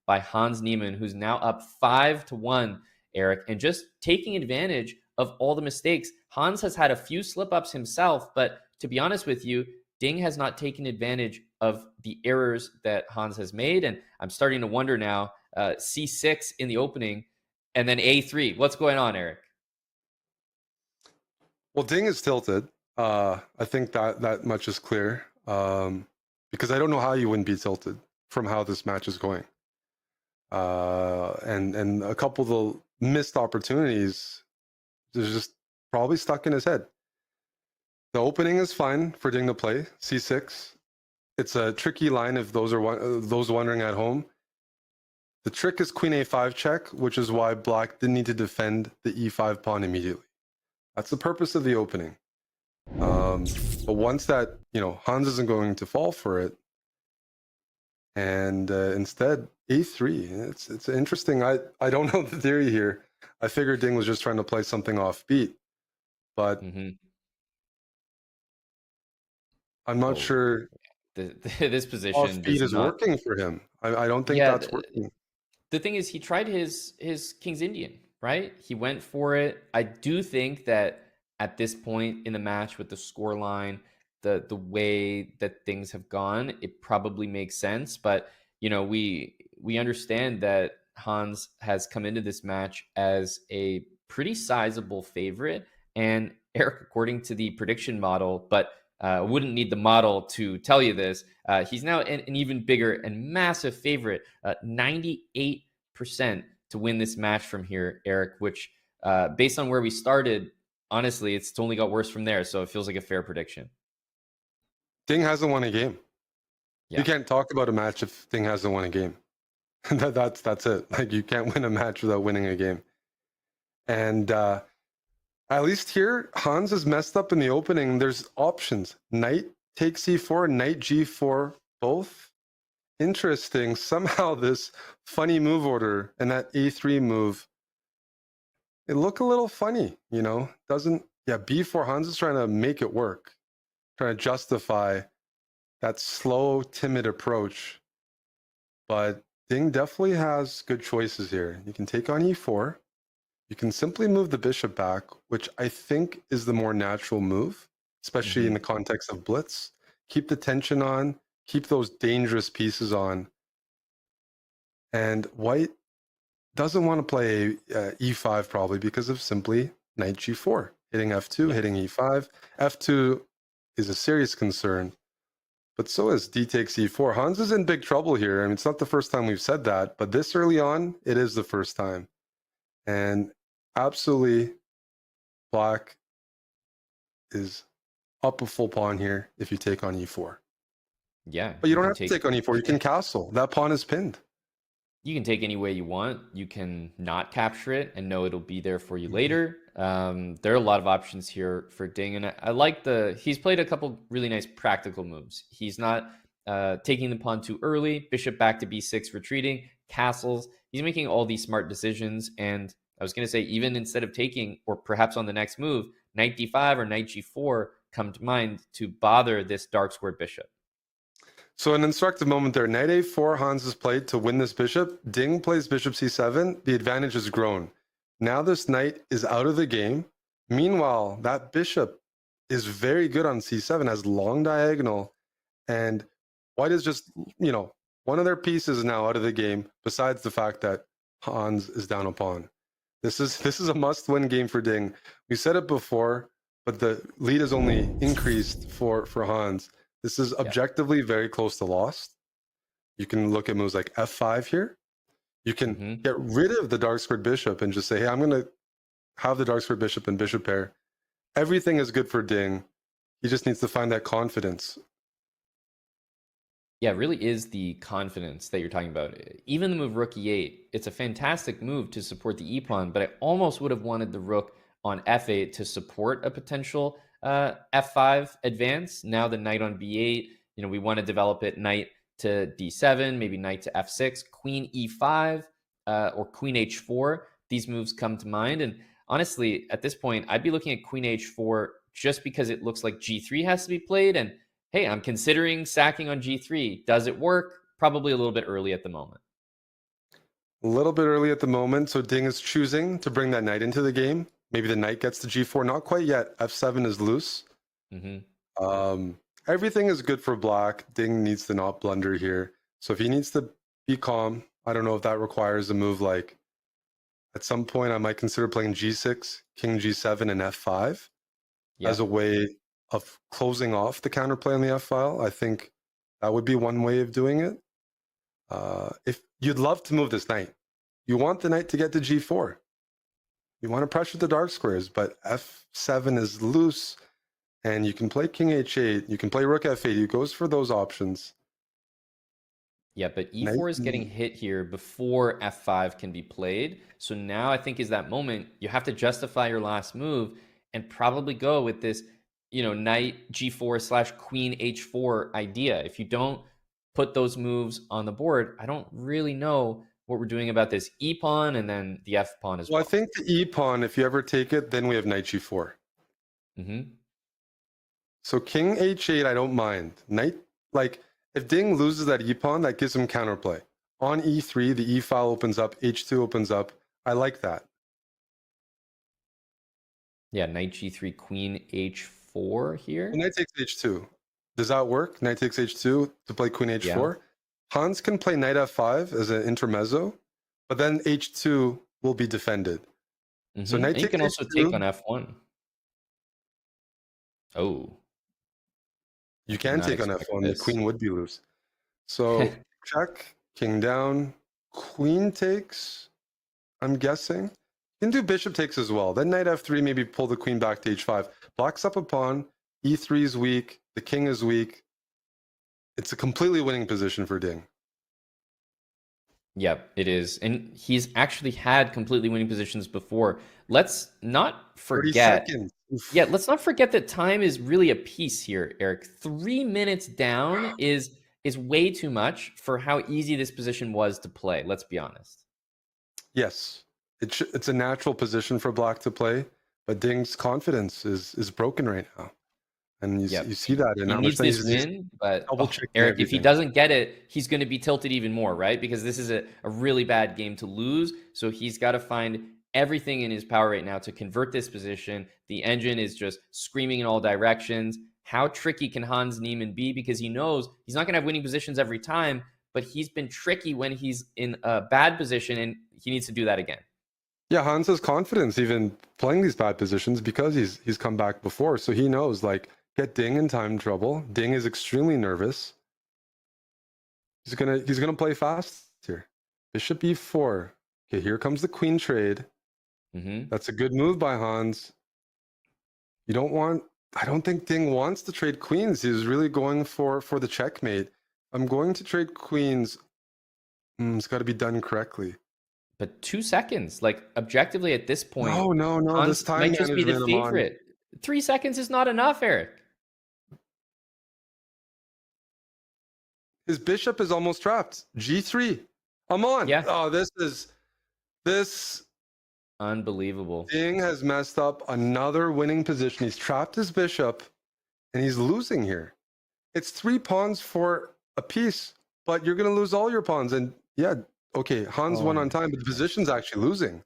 by Hans Niemann, who's now up 5-1, Eric, and just taking advantage of all the mistakes. Hans has had a few slip-ups himself, but to be honest with you, Ding has not taken advantage of the errors that Hans has made, and I'm starting to wonder now, C6 in the opening, and then A3. What's going on, Eric? Well, Ding is tilted. I think that much is clear, because I don't know how you wouldn't be tilted from how this match is going. And a couple of the missed opportunities, there's just probably stuck in his head. The opening is fine for Ding to play, C6. It's a tricky line if those wondering at home. The trick is Queen A5 check, which is why Black didn't need to defend the E5 pawn immediately. That's the purpose of the opening. But once that, Hans isn't going to fall for it, and instead A3. It's interesting. I don't know the theory here. I figured Ding was just trying to play something offbeat, but I'm not sure this position offbeat is working for him. I don't think that's working. The thing is, he tried his King's Indian, right? He went for it. I do think that at this point in the match with the scoreline, the way that things have gone, it probably makes sense. But we understand that Hans has come into this match as a pretty sizable favorite, and Eric, according to the prediction model, but wouldn't need the model to tell you this, he's now an even bigger and massive favorite, 98% to win this match from here, Eric, which based on where we started, honestly, it's only got worse from there. So it feels like a fair prediction. Ding hasn't won a game. Yeah. You can't talk about a match if Ding hasn't won a game. That's it. Like, you can't win a match without winning a game. And at least here, Hans is messed up in the opening. There's options. Knight takes c4, knight g4, both. Interesting. Somehow this funny move order and that a3 move, it look a little funny, Doesn't, b4, Hans is trying to make it work. Trying to justify that slow, timid approach. But Ding definitely has good choices here. You can take on e4. You can simply move the bishop back, which I think is the more natural move, especially in the context of blitz. Keep the tension on, keep those dangerous pieces on. And White doesn't want to play e5 probably because of simply knight g4, hitting f2, hitting e5. f2 is a serious concern, but so is d takes e4. Hans is in big trouble here. I mean, it's not the first time we've said that, but this early on, it is the first time. And absolutely, Black is up a full pawn here if you take on e4. Yeah. But you don't have to take on e4. You can castle. That pawn is pinned. You can take any way you want. You can not capture it and know it'll be there for you later. There are a lot of options here for Ding. And I like he's played a couple really nice practical moves. He's not taking the pawn too early, bishop back to b6, retreating, castles. He's making all these smart decisions. And I was going to say, even instead of taking, or perhaps on the next move, knight d5 or knight g4 come to mind to bother this dark squared bishop. So an instructive moment there. Knight a4, Hans has played to win this bishop. Ding plays bishop c7. The advantage has grown. Now this knight is out of the game. Meanwhile, that bishop is very good on c7, has long diagonal. And White is just, one of their pieces is now out of the game, besides the fact that Hans is down a pawn. This is a must-win game for Ding. We said it before, but the lead has only increased for Hans. This is objectively very close to lost. You can look at moves like f5 here. You can get rid of the dark squared bishop and just say, hey, I'm going to have the dark squared bishop and bishop pair. Everything is good for Ding. He just needs to find that confidence. Yeah, it really is the confidence that you're talking about. Even the move rook e8, it's a fantastic move to support the e-pawn, but I almost would have wanted the rook on f8 to support a potential f5 advance. Now the knight on b8, we want to develop it knight to d7, maybe knight to f6, queen e5, or queen h4. These moves come to mind. And honestly, at this point, I'd be looking at queen h4 just because it looks like g3 has to be played. And hey, I'm considering sacking on g3. Does it work? Probably a little bit early at the moment. A little bit early at the moment, so Ding is choosing to bring that knight into the game. Maybe the knight gets to g4. Not quite yet. f7 is loose. Everything is good for black. Ding needs to not blunder here. So if he needs to be calm, I don't know if that requires a move like, at some point I might consider playing g6, king g7, and f5 as a way of closing off the counterplay on the f file. I think that would be one way of doing it. If you'd love to move this knight, you want the knight to get to g4. You want to pressure the dark squares, but f7 is loose, and you can play king h8. You can play rook f8. He goes for those options. Yeah, but e4 is getting hit here before f5 can be played. So now I think is that moment you have to justify your last move and probably go with this, knight g4 / queen h4 idea. If you don't put those moves on the board, I don't really know what we're doing about this e pawn and then the f pawn as well. Well, I think the e pawn, if you ever take it, then we have knight g4. So king h8, I don't mind. Knight, like, if Ding loses that e pawn, that gives him counterplay. On e3, the e file opens up, h2 opens up. I like that. Yeah, knight g3, queen h4 here. Well, knight takes h2. Does that work? Knight takes h2 to play queen h4. Yeah. Hans can play knight f5 as an intermezzo, but then h2 will be defended. So knight takes you can also h2. take on f1. Oh. You can take on f1. The queen would be loose. So check, king down, queen takes, I'm guessing. You can do bishop takes as well. Then knight f3, maybe pull the queen back to h5. Black's up a pawn. e3 is weak. The king is weak. It's a completely winning position for Ding. Yep, it is. And he's actually had completely winning positions before. Let's not forget. 30 seconds. Yeah, let's not forget that time is really a piece here, Eric. 3 minutes down is way too much for how easy this position was to play. Let's be honest. Yes, it's a natural position for Black to play, but Ding's confidence is broken right now. And you see that. He needs this win, but Eric, if he doesn't get it, he's going to be tilted even more, right? Because this is a really bad game to lose. So he's got to find everything in his power right now to convert this position. The engine is just screaming in all directions. How tricky can Hans Niemann be? Because he knows he's not going to have winning positions every time, but he's been tricky when he's in a bad position, and he needs to do that again. Yeah, Hans has confidence even playing these bad positions because he's come back before. So he knows, like, get Ding in time trouble. Ding is extremely nervous. He's gonna play fast here. Bishop e4. Okay, here comes the queen trade. That's a good move by Hans. I don't think Ding wants to trade queens. He's really going for the checkmate. I'm going to trade queens. It's got to be done correctly. But 2 seconds, like objectively at this point, no. Hans this time might just be the favorite. 3 seconds is not enough, Eric. His bishop is almost trapped. G3. I'm on. Yeah. Oh, this unbelievable. Ding has messed up another winning position. He's trapped his bishop, and he's losing here. It's 3 pawns for a piece, but you're going to lose all your pawns. And yeah, okay, Hans won on time, but the position's actually losing.